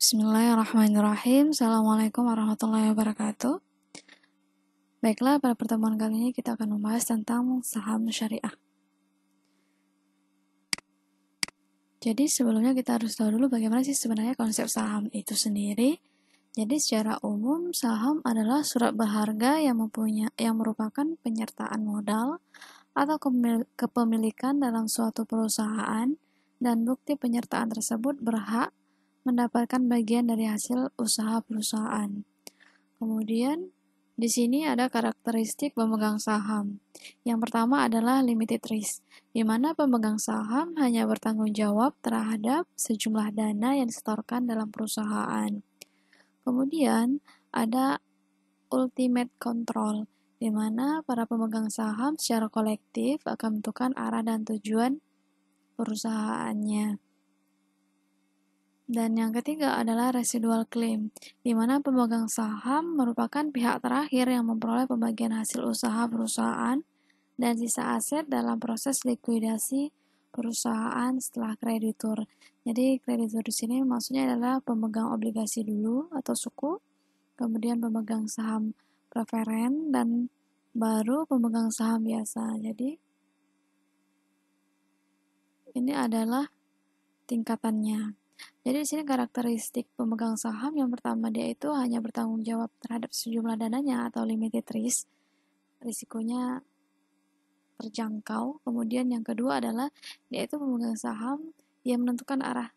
Bismillahirrahmanirrahim. Assalamualaikum warahmatullahi wabarakatuh. Baiklah, pada pertemuan kali ini kita akan membahas tentang saham syariah. Jadi sebelumnya kita harus tahu dulu bagaimana sih sebenarnya konsep saham itu sendiri. Jadi secara umum saham adalah surat berharga yang merupakan penyertaan modal atau kepemilikan dalam suatu perusahaan, dan bukti penyertaan tersebut berhak mendapatkan bagian dari hasil usaha perusahaan. Kemudian di sini ada karakteristik pemegang saham. Yang pertama adalah limited risk, di mana pemegang saham hanya bertanggung jawab terhadap sejumlah dana yang disetorkan dalam perusahaan. Kemudian ada ultimate control, di mana para pemegang saham secara kolektif akan menentukan arah dan tujuan perusahaannya. Dan yang ketiga adalah residual claim, di mana pemegang saham merupakan pihak terakhir yang memperoleh pembagian hasil usaha perusahaan dan sisa aset dalam proses likuidasi perusahaan setelah kreditur. Jadi kreditur di sini maksudnya adalah pemegang obligasi dulu atau suku, kemudian pemegang saham preferen, dan baru pemegang saham biasa. Jadi ini adalah tingkatannya. Jadi di sini karakteristik pemegang saham yang pertama, dia itu hanya bertanggung jawab terhadap sejumlah dananya atau limited risk, risikonya terjangkau. Kemudian yang kedua adalah dia itu pemegang saham yang menentukan arah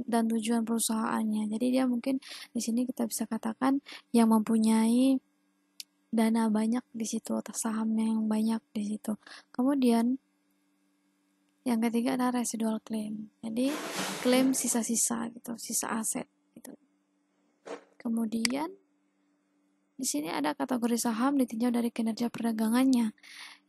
dan tujuan perusahaannya. Jadi dia mungkin di sini kita bisa katakan yang mempunyai dana banyak di situ atau sahamnya yang banyak di situ. Kemudian yang ketiga adalah residual claim. Jadi klaim sisa-sisa gitu, sisa aset gitu. Kemudian di sini ada kategori saham ditinjau dari kinerja perdagangannya.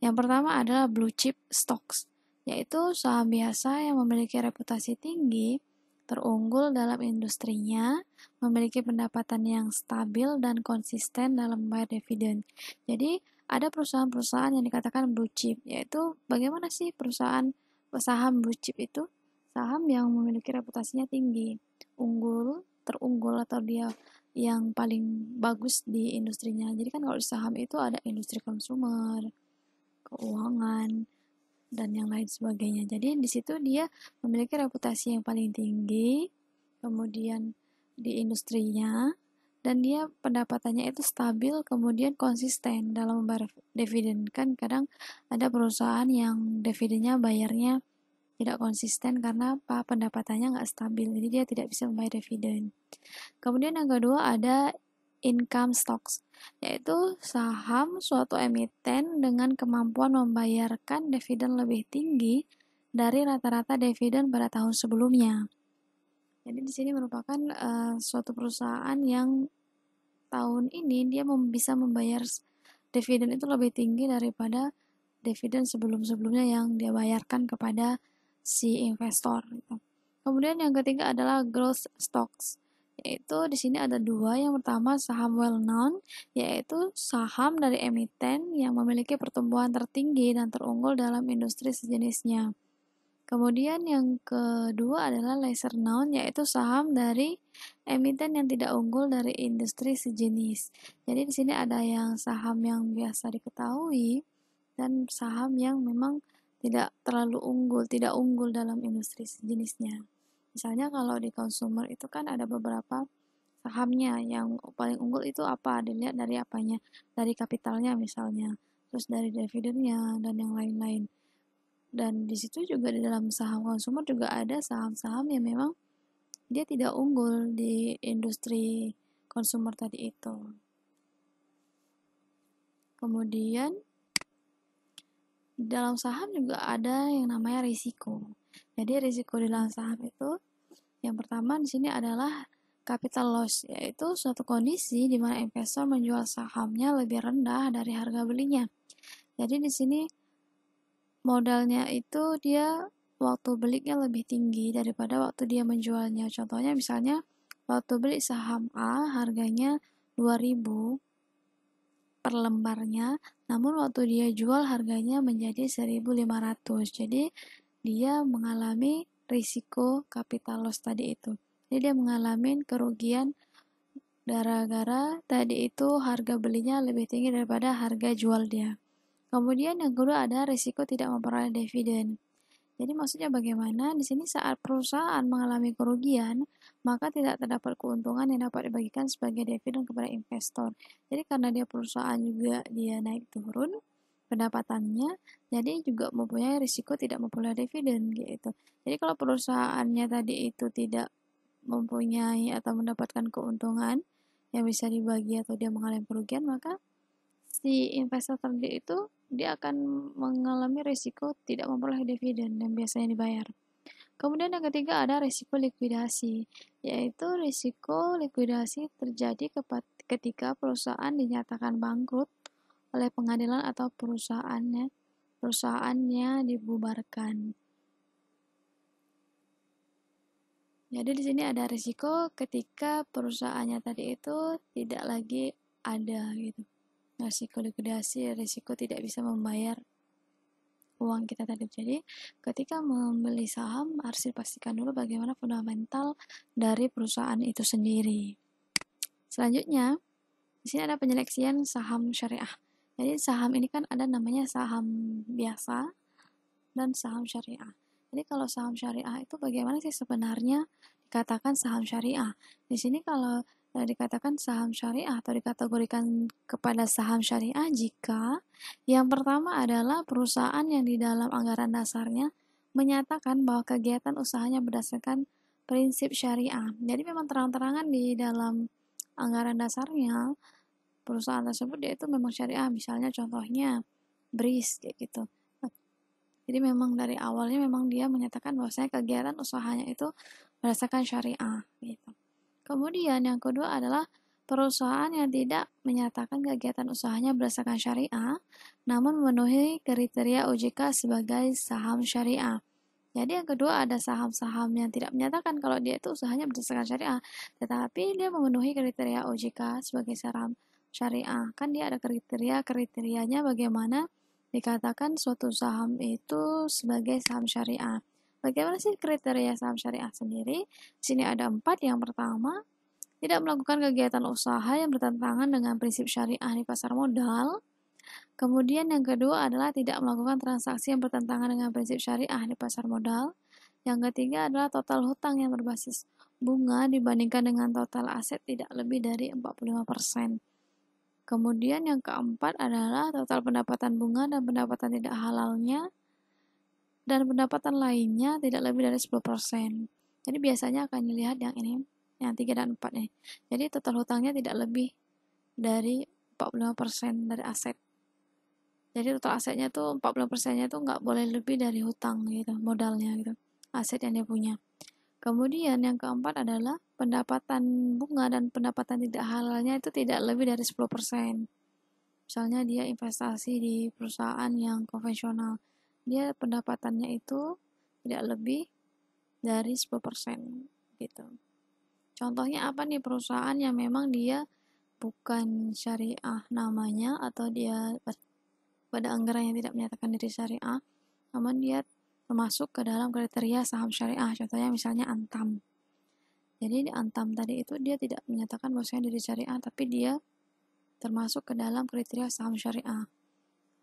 Yang pertama adalah blue chip stocks, yaitu saham biasa yang memiliki reputasi tinggi, terunggul dalam industrinya, memiliki pendapatan yang stabil dan konsisten dalam membayar dividen. Jadi ada perusahaan-perusahaan yang dikatakan blue chip, yaitu bagaimana sih saham blue chip itu? Saham yang memiliki reputasinya tinggi, terunggul atau dia yang paling bagus di industrinya. Jadi kan kalau di saham itu ada industri konsumer, keuangan, dan yang lain sebagainya. Jadi di situ dia memiliki reputasi yang paling tinggi, kemudian di industrinya, dan dia pendapatannya itu stabil, kemudian konsisten dalam membayar dividen. Kan kadang ada perusahaan yang dividennya bayarnya tidak konsisten karena apa? Pendapatannya nggak stabil, jadi dia tidak bisa membayar dividen. Kemudian yang kedua ada income stocks, yaitu saham suatu emiten dengan kemampuan membayarkan dividen lebih tinggi dari rata-rata dividen pada tahun sebelumnya. Jadi di sini merupakan suatu perusahaan yang tahun ini dia bisa membayar dividen itu lebih tinggi daripada dividen sebelum-sebelumnya yang dia bayarkan kepada si investor. Kemudian yang ketiga adalah growth stocks, yaitu di sini ada dua. Yang pertama saham well known, yaitu saham dari emiten yang memiliki pertumbuhan tertinggi dan terunggul dalam industri sejenisnya. Kemudian yang kedua adalah lesser known, yaitu saham dari emiten yang tidak unggul dari industri sejenis. Jadi di sini ada yang saham yang biasa diketahui dan saham yang memang tidak terlalu tidak unggul dalam industri sejenisnya. Misalnya kalau di consumer itu kan ada beberapa sahamnya yang paling unggul itu apa, dilihat dari apanya, dari kapitalnya misalnya, terus dari dividennya dan yang lain-lain. Dan di situ juga di dalam saham consumer juga ada saham-saham yang memang dia tidak unggul di industri consumer tadi itu. Kemudian di dalam saham juga ada yang namanya risiko. Jadi risiko di dalam saham itu yang pertama di sini adalah capital loss, yaitu suatu kondisi di mana investor menjual sahamnya lebih rendah dari harga belinya. Jadi di sini modalnya itu dia waktu belinya lebih tinggi daripada waktu dia menjualnya. Contohnya misalnya waktu beli saham A harganya 2000 per lembarnya, namun waktu dia jual harganya menjadi 1.500. Jadi dia mengalami risiko capital loss tadi itu. Jadi dia mengalami kerugian gara-gara tadi itu harga belinya lebih tinggi daripada harga jual dia. Kemudian yang kedua ada risiko tidak memperoleh dividen. Jadi maksudnya bagaimana? Di sini saat perusahaan mengalami kerugian, maka tidak terdapat keuntungan yang dapat dibagikan sebagai dividen kepada investor. Jadi karena dia perusahaan juga dia naik turun pendapatannya, jadi juga mempunyai risiko tidak memperoleh dividen gitu. Jadi kalau perusahaannya tadi itu tidak mempunyai atau mendapatkan keuntungan yang bisa dibagi atau dia mengalami kerugian, maka si investor tadi itu dia akan mengalami risiko tidak memperoleh dividen yang biasanya dibayar. Kemudian yang ketiga ada risiko likuidasi, yaitu risiko likuidasi terjadi ketika perusahaan dinyatakan bangkrut oleh pengadilan atau perusahaannya dibubarkan. Jadi di sini ada risiko ketika perusahaannya tadi itu tidak lagi ada gitu. Risiko likuidasi, risiko tidak bisa membayar uang kita tadi. Jadi ketika membeli saham harus dipastikan dulu bagaimana fundamental dari perusahaan itu sendiri. Selanjutnya, di sini ada penyeleksian saham syariah. Jadi saham ini kan ada namanya saham biasa dan saham syariah. Jadi kalau saham syariah itu bagaimana sih sebenarnya dikatakan saham syariah? Di sini kalau dikatakan saham syariah atau dikategorikan kepada saham syariah jika yang pertama adalah perusahaan yang di dalam anggaran dasarnya menyatakan bahwa kegiatan usahanya berdasarkan prinsip syariah. Jadi memang terang-terangan di dalam anggaran dasarnya perusahaan tersebut dia itu memang syariah. Misalnya contohnya BRIS kayak gitu. Jadi memang dari awalnya memang dia menyatakan bahwasanya kegiatan usahanya itu berdasarkan syariah gitu. Kemudian yang kedua adalah perusahaan yang tidak menyatakan kegiatan usahanya berdasarkan syariah namun memenuhi kriteria OJK sebagai saham syariah. Jadi yang kedua ada saham-saham yang tidak menyatakan kalau dia itu usahanya berdasarkan syariah, tetapi dia memenuhi kriteria OJK sebagai saham syariah. Kan dia ada kriterianya bagaimana dikatakan suatu saham itu sebagai saham syariah. Bagaimana sih kriteria saham syariah sendiri? Di sini ada 4. Yang pertama, tidak melakukan kegiatan usaha yang bertentangan dengan prinsip syariah di pasar modal. Kemudian yang kedua adalah tidak melakukan transaksi yang bertentangan dengan prinsip syariah di pasar modal. Yang ketiga adalah total hutang yang berbasis bunga dibandingkan dengan total aset tidak lebih dari 45%. Kemudian yang keempat adalah total pendapatan bunga dan pendapatan tidak halalnya dan pendapatan lainnya tidak lebih dari 10%. Jadi biasanya akan dilihat yang ini, yang 3 dan 4 nih. Jadi total hutangnya tidak lebih dari 45% dari aset. Jadi total asetnya tuh 40%-nya tuh nggak boleh lebih dari hutang gitu, modalnya gitu, aset yang dia punya. Kemudian yang keempat adalah pendapatan bunga dan pendapatan tidak halalnya itu tidak lebih dari 10%. Misalnya dia investasi di perusahaan yang konvensional, dia pendapatannya itu tidak lebih dari 10% gitu. Contohnya apa nih perusahaan yang memang dia bukan syariah namanya atau dia pada anggaran yang tidak menyatakan diri syariah, namun dia termasuk ke dalam kriteria saham syariah. Contohnya misalnya Antam. Jadi di Antam tadi itu dia tidak menyatakan bahwasanya diri syariah, tapi dia termasuk ke dalam kriteria saham syariah.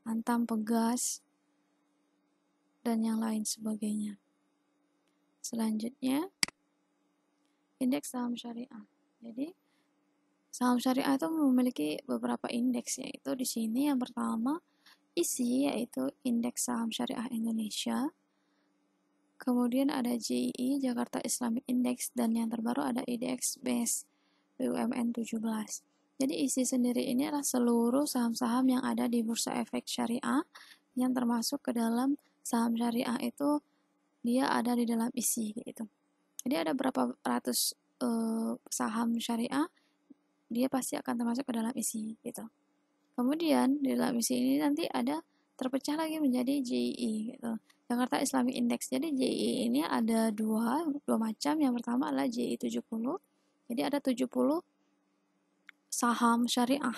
Antam, Pegas, dan yang lain sebagainya. Selanjutnya, indeks saham syariah. Jadi, saham syariah itu memiliki beberapa indeks, yaitu di sini yang pertama ISI, yaitu indeks saham syariah Indonesia. Kemudian ada JII, Jakarta Islamic Index, dan yang terbaru ada IDX Base BUMN 17. Jadi ISI sendiri ini adalah seluruh saham-saham yang ada di Bursa Efek Syariah yang termasuk ke dalam saham syariah itu dia ada di dalam ISI gitu. Jadi ada berapa ratus saham syariah dia pasti akan termasuk ke dalam ISI gitu. Kemudian di dalam ISI ini nanti ada terpecah lagi menjadi JII gitu. Jakarta Islamic Index. Jadi JII ini ada dua macam. Yang pertama adalah JII 70. Jadi ada 70 saham syariah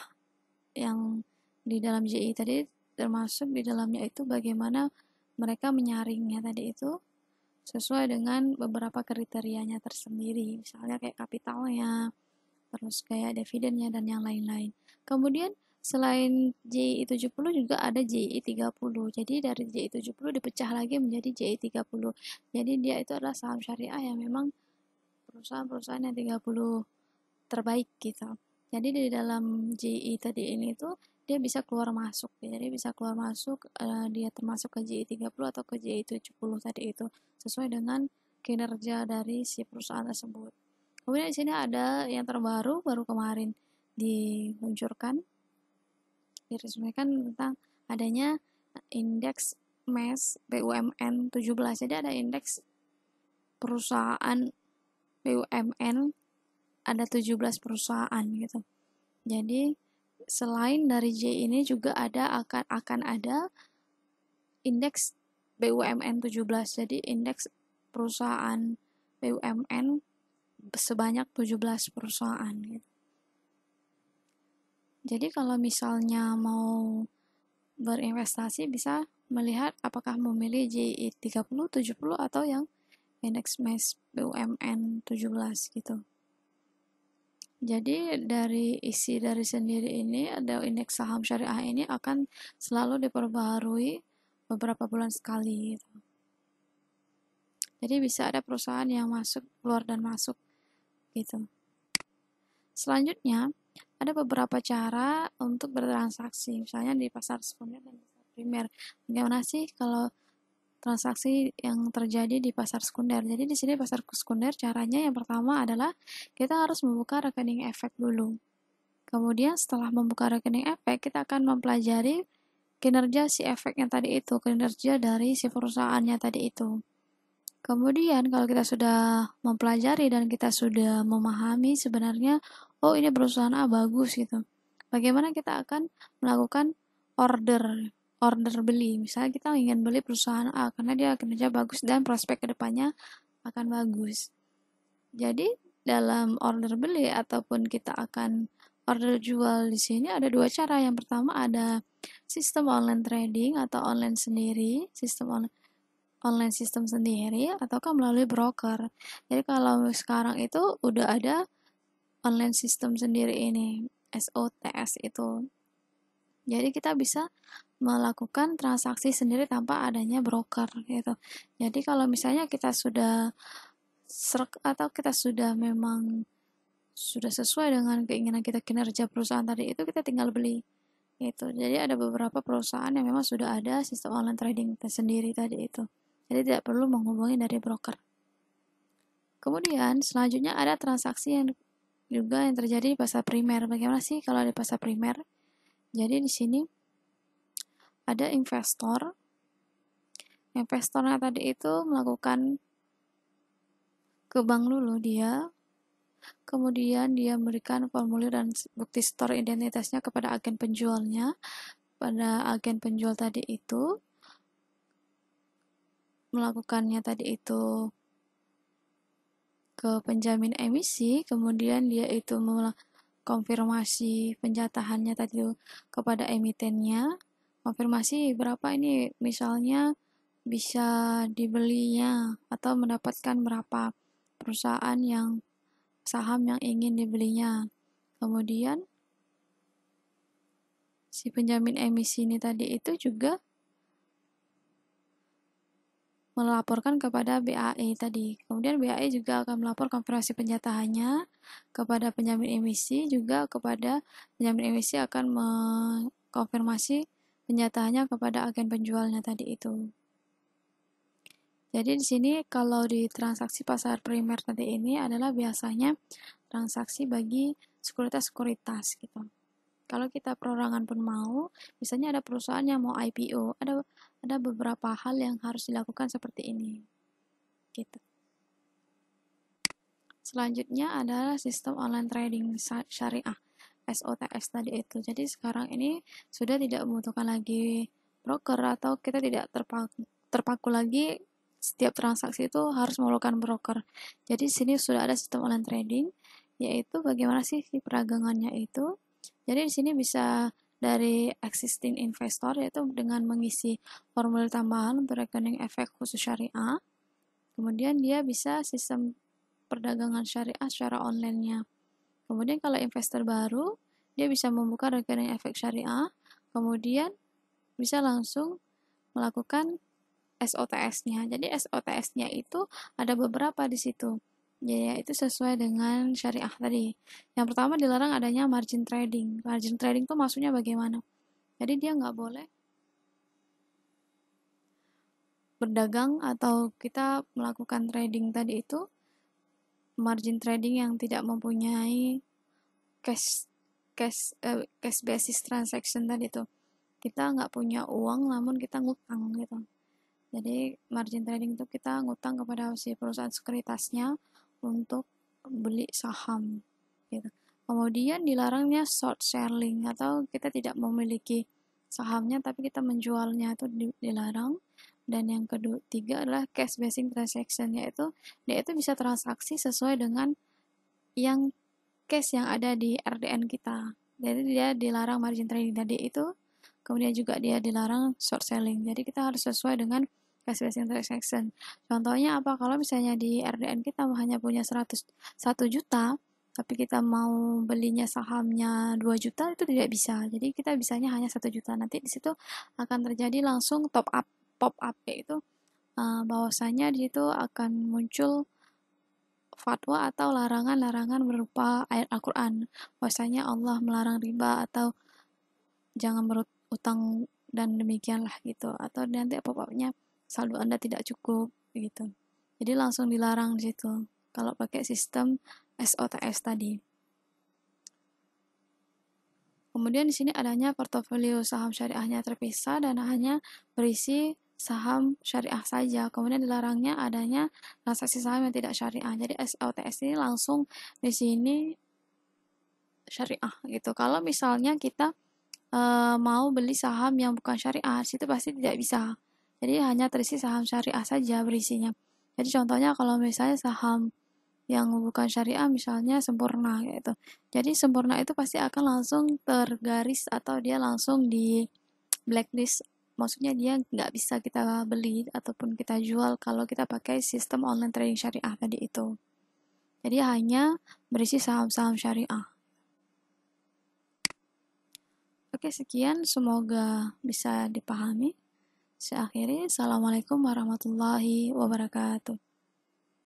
yang di dalam JII tadi, termasuk di dalamnya itu bagaimana mereka menyaringnya tadi itu sesuai dengan beberapa kriterianya tersendiri, misalnya kayak kapitalnya, terus kayak dividennya dan yang lain-lain. Kemudian selain JI 70 juga ada JI 30. Jadi dari JI 70 dipecah lagi menjadi JI 30. Jadi dia itu adalah saham syariah yang memang perusahaan-perusahaan yang 30 terbaik gitu. Jadi di dalam JI tadi ini tuh dia bisa keluar masuk. Jadi bisa keluar masuk, dia termasuk ke JI 30 atau ke JI 70 tadi itu sesuai dengan kinerja dari si perusahaan tersebut. Kemudian di sini ada yang terbaru, baru kemarin diluncurkan, diresmikan tentang adanya indeks MES BUMN 17. Jadi ada indeks perusahaan BUMN, ada 17 perusahaan gitu. Jadi selain dari J ini juga akan ada indeks BUMN 17. Jadi indeks perusahaan BUMN sebanyak 17 perusahaan gitu. Jadi kalau misalnya mau berinvestasi bisa melihat apakah memilih JI 30, 70 atau yang indeks MES BUMN 17 gitu. Jadi dari isi dari sendiri ini ada indeks saham syariah ini akan selalu diperbaharui beberapa bulan sekali gitu. Jadi bisa ada perusahaan yang masuk, keluar dan masuk gitu. Selanjutnya ada beberapa cara untuk bertransaksi, misalnya di pasar sekunder dan pasar primer. Bagaimana sih kalau transaksi yang terjadi di pasar sekunder? Jadi di sini pasar sekunder caranya yang pertama adalah kita harus membuka rekening efek dulu. Kemudian setelah membuka rekening efek, kita akan mempelajari kinerja si efeknya tadi itu, kinerja dari si perusahaannya tadi itu. Kemudian kalau kita sudah mempelajari dan kita sudah memahami sebenarnya, oh ini perusahaan A bagus gitu. Bagaimana kita akan melakukan order beli. Misalnya kita ingin beli perusahaan A karena dia kinerja bagus dan prospek kedepannya akan bagus. Jadi dalam order beli ataupun kita akan order jual di sini ada dua cara. Yang pertama ada sistem online trading atau online sendiri, online system sendiri ataukah melalui broker. Jadi kalau sekarang itu udah ada online system sendiri ini, SOTS itu. Jadi kita bisa melakukan transaksi sendiri tanpa adanya broker gitu. Jadi kalau misalnya kita sudah serak atau kita sudah memang sudah sesuai dengan keinginan kita kinerja perusahaan tadi itu, kita tinggal beli itu. Jadi ada beberapa perusahaan yang memang sudah ada sistem online trading sendiri tadi itu. Jadi tidak perlu menghubungi dari broker. Kemudian selanjutnya ada transaksi yang juga yang terjadi di pasar primer. Bagaimana sih kalau di pasar primer? Jadi di sini ada investor. Investornya tadi itu melakukan ke bank dulu dia, kemudian dia memberikan formulir dan bukti store identitasnya kepada agen penjualnya. Pada agen penjual tadi itu melakukannya tadi itu ke penjamin emisi, kemudian dia itu konfirmasi penjatahannya tadi kepada emitennya, konfirmasi berapa ini misalnya bisa dibelinya atau mendapatkan berapa perusahaan yang saham yang ingin dibelinya. Kemudian si penjamin emisi ini tadi itu juga melaporkan kepada BAE tadi. Kemudian BAE juga akan melapor konfirmasi penjatahannya kepada penjamin emisi, juga kepada penjamin emisi akan mengkonfirmasi penjatahannya kepada agen penjualnya tadi itu. Jadi di sini kalau di transaksi pasar primer tadi ini adalah biasanya transaksi bagi sekuritas-sekuritas gitu. Kalau kita perorangan pun mau, misalnya ada perusahaan yang mau IPO, ada beberapa hal yang harus dilakukan seperti ini. Gitu. Selanjutnya adalah sistem online trading syariah, SOTS tadi itu. Jadi sekarang ini sudah tidak membutuhkan lagi broker atau kita tidak terpaku lagi setiap transaksi itu harus memerlukan broker. Jadi sini sudah ada sistem online trading, yaitu bagaimana sih peragangannya itu. Jadi di sini bisa dari existing investor, yaitu dengan mengisi formulir tambahan untuk rekening efek khusus syariah. Kemudian dia bisa sistem perdagangan syariah secara online-nya. Kemudian kalau investor baru, dia bisa membuka rekening efek syariah, kemudian bisa langsung melakukan SOTS-nya. Jadi SOTS-nya itu ada beberapa di situ. Ya, itu sesuai dengan syariah tadi. Yang pertama dilarang adanya margin trading. Margin trading itu maksudnya bagaimana? Jadi dia nggak boleh berdagang atau kita melakukan trading tadi itu margin trading yang tidak mempunyai cash cash basis transaction tadi itu. Kita nggak punya uang namun kita ngutang gitu. Jadi margin trading itu kita ngutang kepada si perusahaan sekuritasnya untuk beli saham gitu. Kemudian dilarangnya short selling atau kita tidak memiliki sahamnya tapi kita menjualnya itu dilarang. Dan yang ketiga adalah cash basing transaction, yaitu dia itu bisa transaksi sesuai dengan yang cash yang ada di RDN kita. Jadi dia dilarang margin trading tadi itu, kemudian juga dia dilarang short selling. Jadi kita harus sesuai dengan cash based transaction. Contohnya apa? Kalau misalnya di RDN kita hanya punya 1 juta, tapi kita mau belinya sahamnya 2 juta itu tidak bisa. Jadi kita bisanya hanya 1 juta. Nanti di situ akan terjadi langsung pop up yaitu bahwasanya di situ akan muncul fatwa atau larangan-larangan berupa ayat Al-Quran. Bahwasanya Allah melarang riba atau jangan berutang dan demikianlah gitu. Atau nanti pokoknya saldo Anda tidak cukup gitu. Jadi langsung dilarang di situ kalau pakai sistem SOTS tadi. Kemudian di sini adanya portofolio saham syariahnya terpisah dan hanya berisi saham syariah saja. Kemudian dilarangnya adanya transaksi saham yang tidak syariah. Jadi SOTS ini langsung di sini syariah gitu. Kalau misalnya kita mau beli saham yang bukan syariah, situ pasti tidak bisa. Jadi hanya terisi saham syariah saja berisinya. Jadi contohnya kalau misalnya saham yang bukan syariah misalnya Sempurna gitu. Jadi Sempurna itu pasti akan langsung tergaris atau dia langsung di blacklist. Maksudnya dia nggak bisa kita beli ataupun kita jual kalau kita pakai sistem online trading syariah tadi itu. Jadi hanya berisi saham-saham syariah. Oke, sekian. Semoga bisa dipahami. Saya akhiri. Assalamualaikum warahmatullahi wabarakatuh.